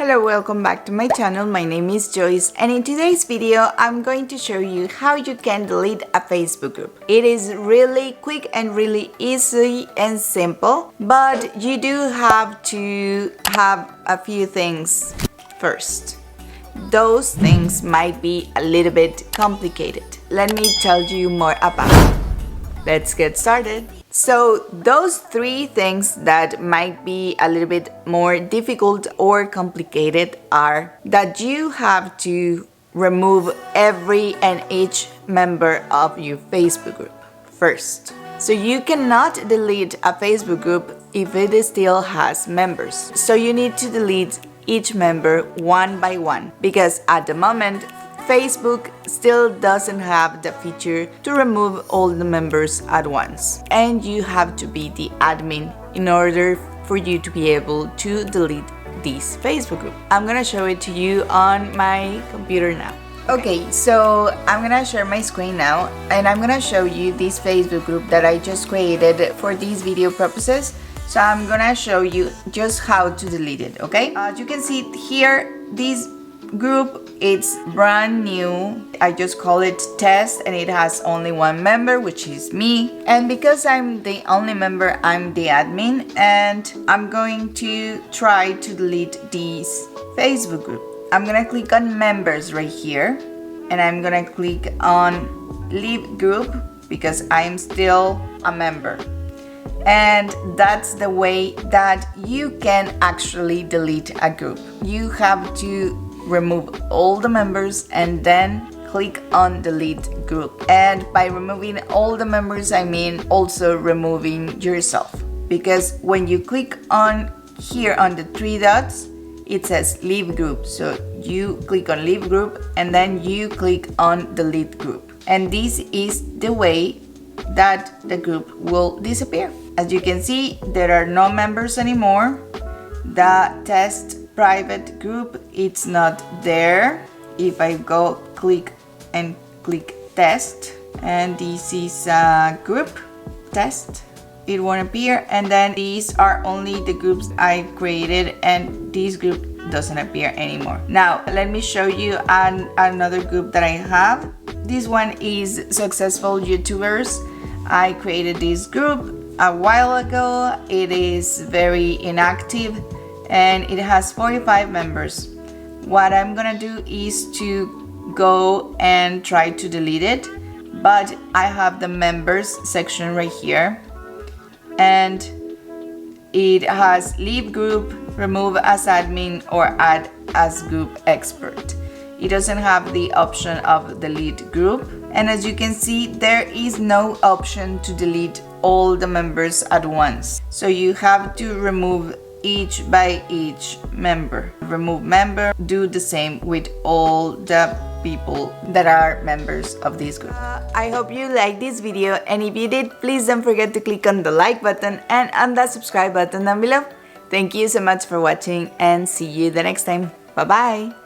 Hello, welcome back to my channel. My name is Joyce, and in today's video I'm going to show you how you can delete a Facebook group. It is really quick and really easy and simple, but you do have to have a few things first. Those things might be a little bit complicated. Let me tell you more about it. Let's get started. So those three things that might be a little bit more difficult or complicated are that you have to remove every and each member of your Facebook group first. So you cannot delete a Facebook group if it still has members. So you need to delete each member one by one, because at the moment Facebook still doesn't have the feature to remove all the members at once, and you have to be the admin in order for you to be able to delete this Facebook group. I'm gonna show it to you on my computer now. Okay, so I'm gonna share my screen now, and I'm gonna show you this Facebook group that I just created for these video purposes. So I'm gonna show you just how to delete it, okay? As you can see here, this group, it's brand new. I just call it test, and it has only one member, which is me. And because I'm the only member, I'm the admin, and I'm going to try to delete this Facebook group. I'm gonna click on members right here, and I'm gonna click on leave group because I'm still a member. And that's the way that you can actually delete a group. You have to remove all the members and then click on delete group. And by removing all the members, I mean also removing yourself, because when you click on here on the three dots, it says leave group. So you click on leave group and then you click on delete group, and this is the way that the group will disappear. As you can see, there are no members anymore. The test private group, it's not there. If I go click test, and this is a group test, it won't appear. And then these are only the groups I created, and this group doesn't appear anymore. Now let me show you another group that I have. This one is successful YouTubers. I created this group a while ago. It is very inactive and it has 45 members. What I'm gonna do is to go and try to delete it, but I have the members section right here, and it has leave group, remove as admin, or add as group expert. It doesn't have the option of delete group, and as you can see, there is no option to delete all the members at once. So you have to remove each by each member. Remove member, do the same with all the people that are members of this group. I hope you liked this video, and if you did, please don't forget to click on the like button and on the subscribe button down below. Thank you so much for watching, and see you the next time. Bye bye.